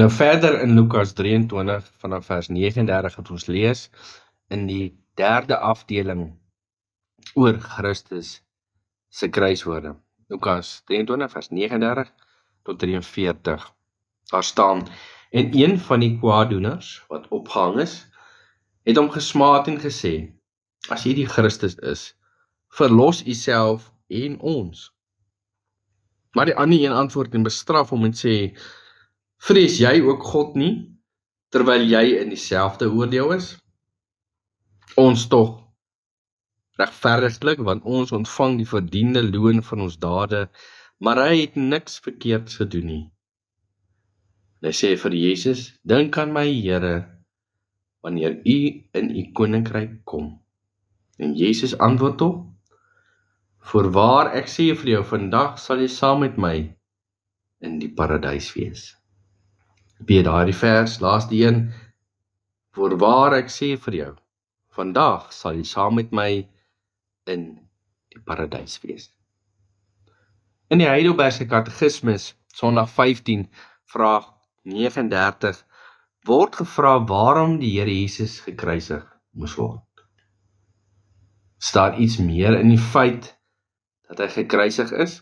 Nou verder in Lukas 23 vanaf vers 39 het ons lees in die derde afdeling oor Christus se kruiswoorde. Lukas 23 vers 39 tot 43. Daar staan: En een van die kwaaddoeners wat opgehang is, het hom gesmaad en gesê: As jy die Christus is, verlos uself en ons. Maar die ander een antwoord en bestraf hom en sê: Vrees jy ook God nie, terwyl jy in dieselfde oordeel is? Ons tog regverdiglik, want ons ontvang die verdiende loon van ons dade, maar hy het niks verkeerds gedoen nie. Hy sê vir Jesus: Dink aan my, Here, wanneer u in u koninkryk kom. En Jesus antwoord hom: Voorwaar ek sê vir jou, vandag sal jy saam met my in die paradys wees. Weer daardie vers, laaste een: Voorwaar ek sê vir jou, vandag sal jy saam met my in die paradys wees. In die Heidelbergse Katekismus, Sondag 15, vraag 39, word gevra waarom die Here Jesus gekruisig moes word. Is daar iets meer in die feit dat hy gekruisig is?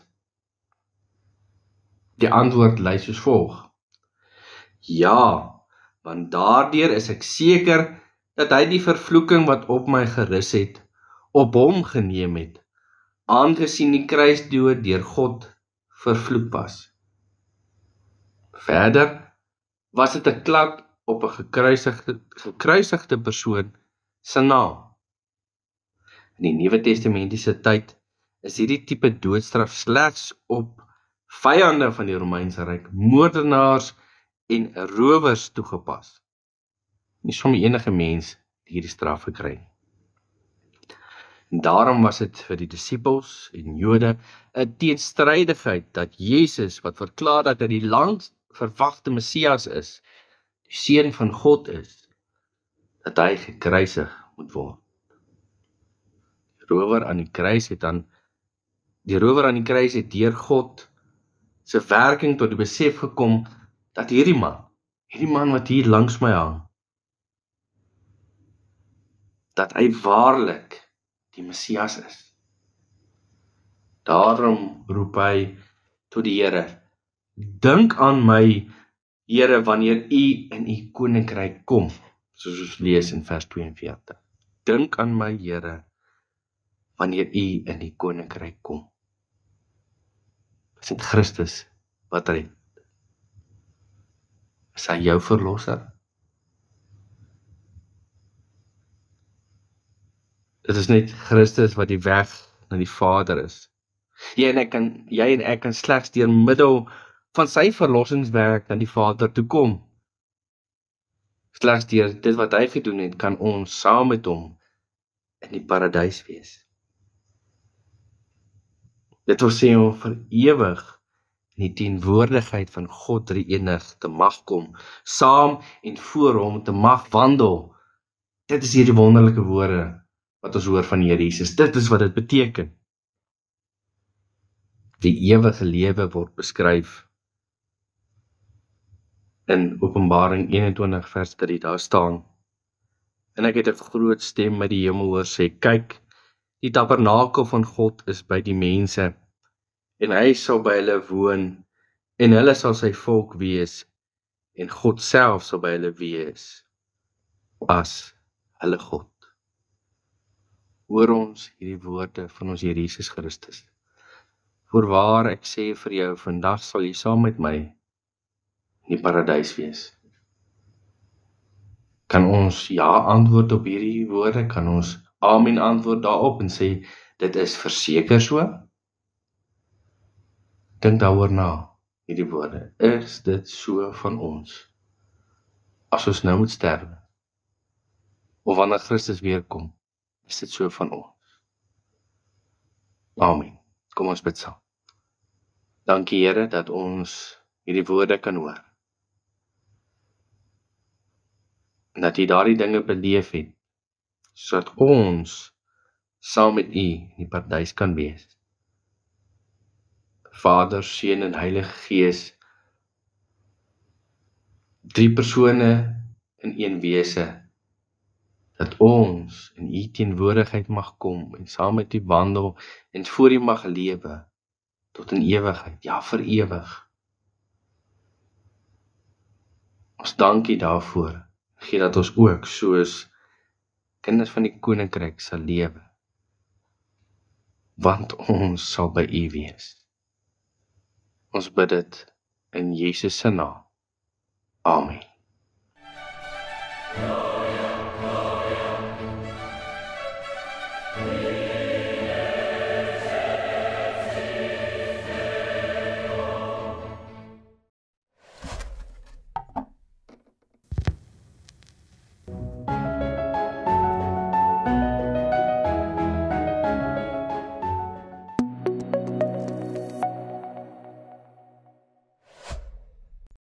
Die antwoord lui soos volg: Ja, want daardeur is ek seker dat hy die vervloeking wat op my gerus het, op hom geneem het, aangesien die kruisdood deur God vervloek was. Verder was dit 'n klap op 'n gekruisigde persoon se naam. In die Nuwe Testamentiese tyd is hierdie tipe doodstraf slegs op vyande van die Romeinse Ryk, moordenaars en rowers toegepas. Nie sommer enige mens die hierdie straf gekry nie. En daarom was dit vir die disippels en Jode 'n teenstrydigheid dat Jesus, wat verklaar dat hy die langs verwagte Messias is, die seun van God is, dat hy gekruisig moet word. Die rower aan die kruis het deur God se werking tot die besef gekom dat hierdie man wat hier langs my hang, dat hy waarlik die Messias is. Daarom roep hy tot die Here: Dink aan my, Here, wanneer u in u koninkryk kom, soos ons lees in vers 42. Dink aan my, Here, wanneer u in die koninkryk kom. Is dit Christus wat red? Is hy jou verlosser? Dit is net Christus wat die weg na die Vader is. Jy en ek kan slegs deur middel van sy verlossingswerk na die Vader toe kom. Slegs deur dit wat hy gedoen het, kan ons saam met hom in die paradys wees. Dit wil sê om vir ewig in die teenwoordigheid van God drie-enig te mag kom, saam en voor hom te mag wandel. Dit is hierdie wonderlike woorde wat ons hoor van die Here Jesus. Dit is wat dit beteken. Die ewige lewe word beskryf in Openbaring 21 vers 3, daar staan: En ek het 'n groot stem met die hemel hoor sê: Kyk, die tabernakel van God is by die mense, en hy sal by hulle woon, en hulle sal sy volk wees, en God self sal by hulle wees, as hulle God. Hoor ons hierdie woorde van ons Here Jesus Christus. Voorwaar ek sê vir jou, vandag sal jy saam met my in die paradys wees. Kan ons ja antwoord op hierdie woorde? Kan ons amen antwoord daarop en sê, dit is verseker so? Dink daaroor na, hierdie woorde. Is dit so van ons? As ons nou moet sterwe, of wanneer Christus weer kom, is dit so van ons? Amen. Kom ons bid saam. Dankie Here dat ons hierdie woorde kan hoor. En dat U daardie dinge beleef het, sodat ons saam met U in die paradys kan wees. Vader, Seun en Heilige Gees, Drie persone in een wese, dat ons in U teenwoordigheid mag kom en saam met U wandel en voor U mag lewe tot in ewigheid, ja vir ewig. Ons dank U daarvoor, gee dat ons ook soos kinders van die koninkryk sal lewe, want ons sal by U wees. Ons bid dit in Jesus se naam. Amen.